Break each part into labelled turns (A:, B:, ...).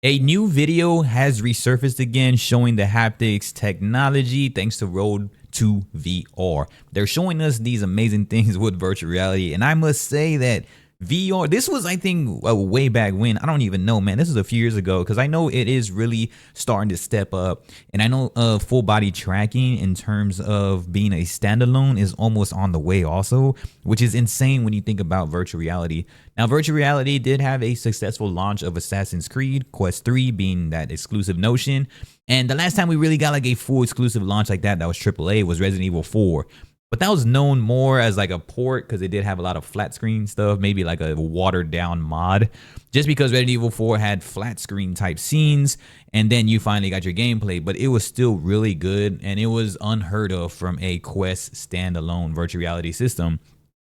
A: A new video has resurfaced again showing the haptics technology thanks to Road to VR. They're showing us these amazing things with virtual reality, and I must say that VR, this was, I think, way back when. I don't even know, man. This is a few years ago because I know it is really starting to step up. And I know full body tracking in terms of being a standalone is almost on the way also, which is insane when you think about virtual reality. Now, virtual reality did have a successful launch of Assassin's Creed, Quest 3 being that exclusive notion. And the last time we really got like a full exclusive launch like that was AAA, was Resident Evil 4. But that was known more as like a port because it did have a lot of flat screen stuff, maybe like a watered down mod, just because Resident Evil 4 had flat screen type scenes, and then you finally got your gameplay. But it was still really good, and it was unheard of from a Quest standalone virtual reality system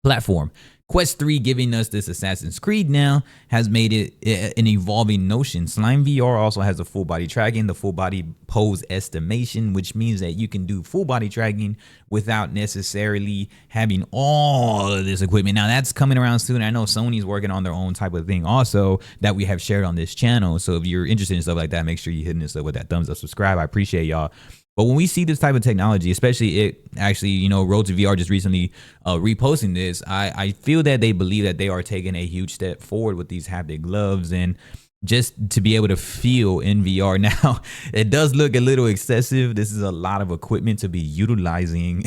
A: platform. Quest 3 giving us this Assassin's Creed now has made it an evolving notion. Slime VR also has the full body tracking, the full body pose estimation, which means that you can do full body tracking without necessarily having all of this equipment. Now that's coming around soon. I know Sony's working on their own type of thing also that we have shared on this channel. So if you're interested in stuff like that, make sure you're hitting us up with that thumbs up, subscribe. I appreciate y'all. But when we see this type of technology, especially it actually, Road to VR just recently reposting this, I feel that they believe that they are taking a huge step forward with these haptic gloves and just to be able to feel in VR. Now, it does look a little excessive. This is a lot of equipment to be utilizing,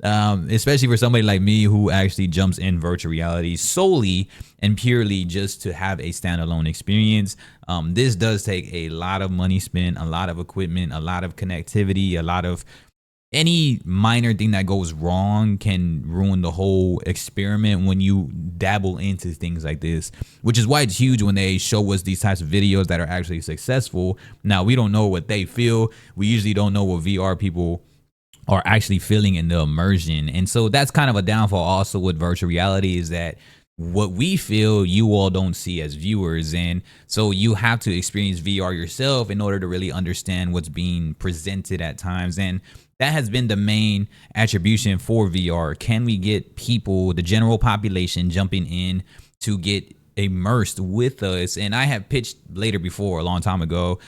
A: especially for somebody like me who actually jumps in virtual reality solely and purely just to have a standalone experience. This does take a lot of money spent, a lot of equipment, a lot of connectivity, a lot of any minor thing that goes wrong can ruin the whole experiment when you dabble into things like this, which is why it's huge when they show us these types of videos that are actually successful. Now, we don't know what they feel. We usually don't know what VR people are actually feeling in the immersion. And so that's kind of a downfall also with virtual reality, is that what we feel you all don't see as viewers, and so you have to experience VR yourself in order to really understand what's being presented at times. And that has been the main attribution for VR. Can we get people, the general population, jumping in to get immersed with us? And I have pitched later before a long time ago,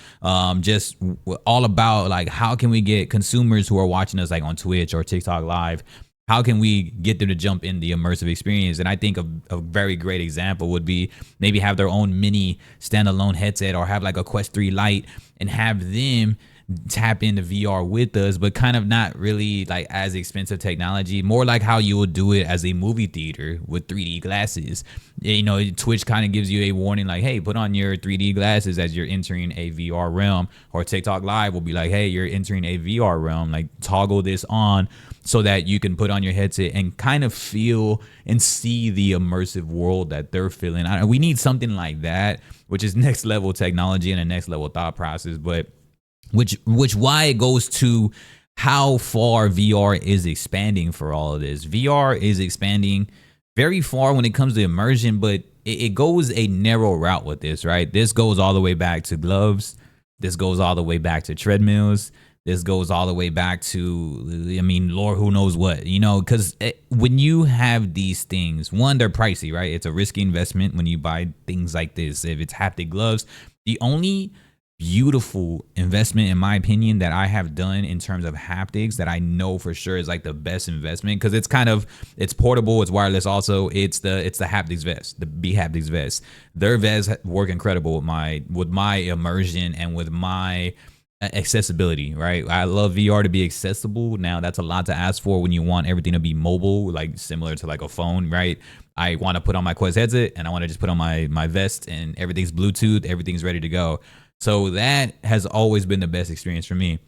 A: just all about like, how can we get consumers who are watching us like on Twitch or TikTok live, how can we get them to jump in the immersive experience? And I think a very great example would be maybe have their own mini standalone headset or have like a Quest 3 Lite and have them tap into VR with us, but kind of not really like as expensive technology, more like how you would do it as a movie theater with 3D glasses. Twitch kind of gives you a warning like, hey, put on your 3D glasses as you're entering a VR realm, or TikTok Live will be like, hey, you're entering a VR realm, like toggle this on so that you can put on your headset and kind of feel and see the immersive world that they're feeling. We need something like that, which is next level technology and a next level thought process, but which why it goes to how far VR is expanding for all of this. VR is expanding very far when it comes to immersion, but it goes a narrow route with this, right? This goes all the way back to gloves. This goes all the way back to treadmills. This goes all the way back to, Lord, who knows what, because when you have these things, one, they're pricey, right? It's a risky investment when you buy things like this. If it's haptic gloves, the only beautiful investment in my opinion that I have done in terms of haptics that I know for sure is like the best investment, because it's portable, it's wireless also, it's the haptics vest, the B haptics vest. Their vests work incredible with my immersion and with my accessibility, right? I love VR to be accessible. Now that's a lot to ask for when you want everything to be mobile, like similar to like a phone, right? I want to put on my Quest headset and I want to just put on my vest and everything's Bluetooth, everything's ready to go. So that has always been the best experience for me.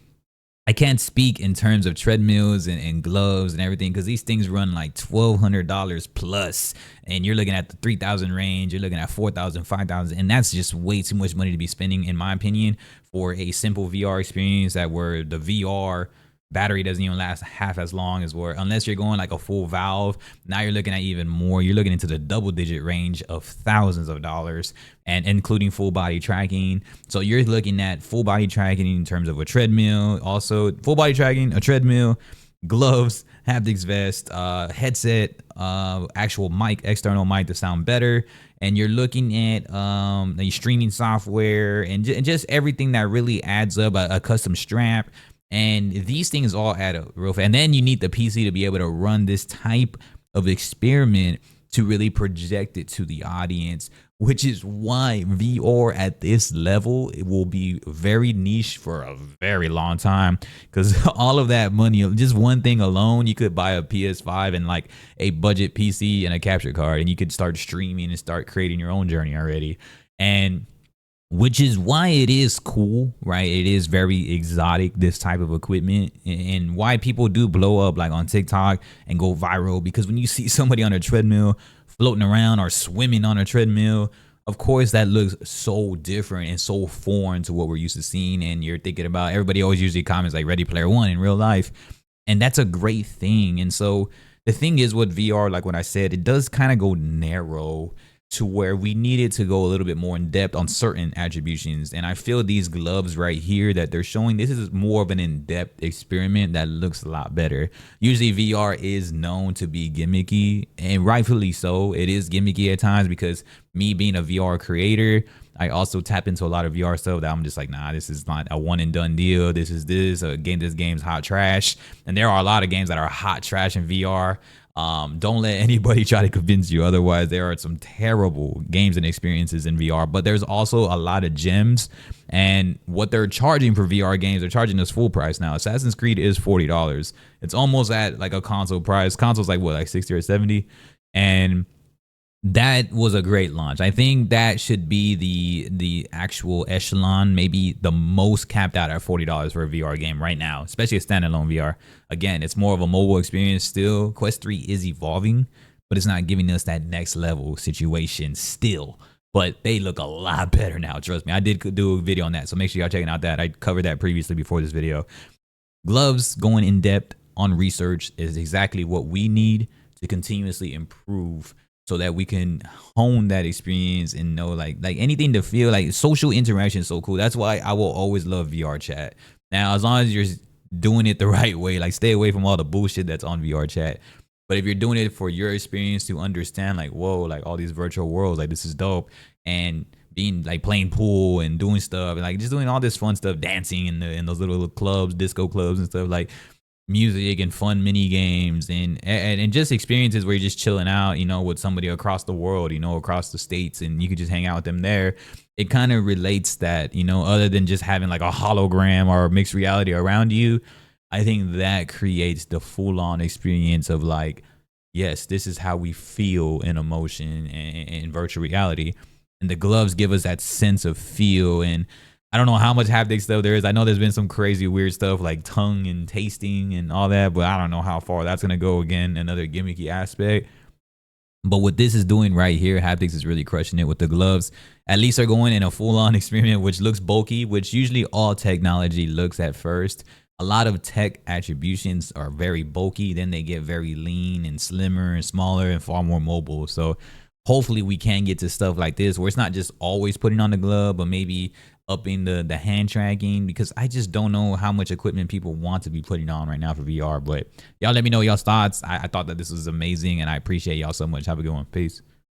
A: I can't speak in terms of treadmills and gloves and everything, because these things run like $1,200 plus, and you're looking at the 3,000 range, you're looking at 4,000, 5,000, and that's just way too much money to be spending, in my opinion, for a simple VR experience that where the VR battery doesn't even last half as long as unless you're going like a full Valve. Now you're looking at even more. You're looking into the double-digit range of thousands of dollars, and including full body tracking. So you're looking at full body tracking in terms of a treadmill, also full body tracking, a treadmill, gloves, haptics vest, headset, actual mic, external mic to sound better. And you're looking at the streaming software and just everything that really adds up, a custom strap. And these things all add up real fast. And then you need the PC to be able to run this type of experiment to really project it to the audience, which is why VR at this level, it will be very niche for a very long time, because all of that money, just one thing alone, you could buy a PS5 and like a budget PC and a capture card, and you could start streaming and start creating your own journey already. And which is why it is cool, right? It is very exotic, this type of equipment, and why people do blow up like on TikTok and go viral, because when you see somebody on a treadmill floating around or swimming on a treadmill, of course that looks so different and so foreign to what we're used to seeing. And you're thinking about, everybody always usually comments like Ready Player One in real life, and that's a great thing. And so the thing is with VR, like what I said, it does kind of go narrow to where we needed to go a little bit more in depth on certain attributions. And I feel these gloves right here that they're showing, this is more of an in-depth experiment that looks a lot better. Usually VR is known to be gimmicky, and rightfully so. It is gimmicky at times, because me being a VR creator, I also tap into a lot of VR stuff that I'm just like, nah, this is not a one and done deal. This game's hot trash. And there are a lot of games that are hot trash in VR. Don't let anybody try to convince you otherwise. There are some terrible games and experiences in VR, but there's also a lot of gems. And what they're charging for VR games, they're charging us full price now. Assassin's Creed is $40. It's almost at like a console price. Console's like what, like 60 or 70? And that was a great launch. I think that should be the actual echelon, maybe the most capped out at $40 for a VR game right now, especially a standalone VR. Again, it's more of a mobile experience still. Quest 3 is evolving, but it's not giving us that next level situation still. But they look a lot better now, trust me. I did do a video on that, so make sure y'all checking out that. I covered that previously before this video. Gloves going in depth on research is exactly what we need to continuously improve, so that we can hone that experience and know like anything to feel like social interaction is so cool. That's why I will always love VR chat. Now, as long as you're doing it the right way, like stay away from all the bullshit that's on VR chat. But if you're doing it for your experience to understand like, whoa, like all these virtual worlds, like this is dope, and being like playing pool and doing stuff and like just doing all this fun stuff, dancing in those little clubs, disco clubs and stuff, like music and fun mini games and just experiences where you're just chilling out, you know, with somebody across the world, you know, across the states, and you could just hang out with them there. It kind of relates that, you know, other than just having like a hologram or mixed reality around you, I think that creates the full-on experience of like, yes, this is how we feel in emotion and virtual reality. And the gloves give us that sense of feel. And I don't know how much haptic stuff there is. I know there's been some crazy weird stuff like tongue and tasting and all that, but I don't know how far that's going to go. Again, another gimmicky aspect. But what this is doing right here, haptics is really crushing it with the gloves. At least they're going in a full-on experiment, which looks bulky, which usually all technology looks at first. A lot of tech attributions are very bulky. Then they get very lean and slimmer and smaller and far more mobile. So hopefully we can get to stuff like this where it's not just always putting on the glove, but maybe upping the hand tracking, because I just don't know how much equipment people want to be putting on right now for VR. But y'all let me know y'all's thoughts. I thought that this was amazing, and I appreciate y'all so much. Have a good one. Peace.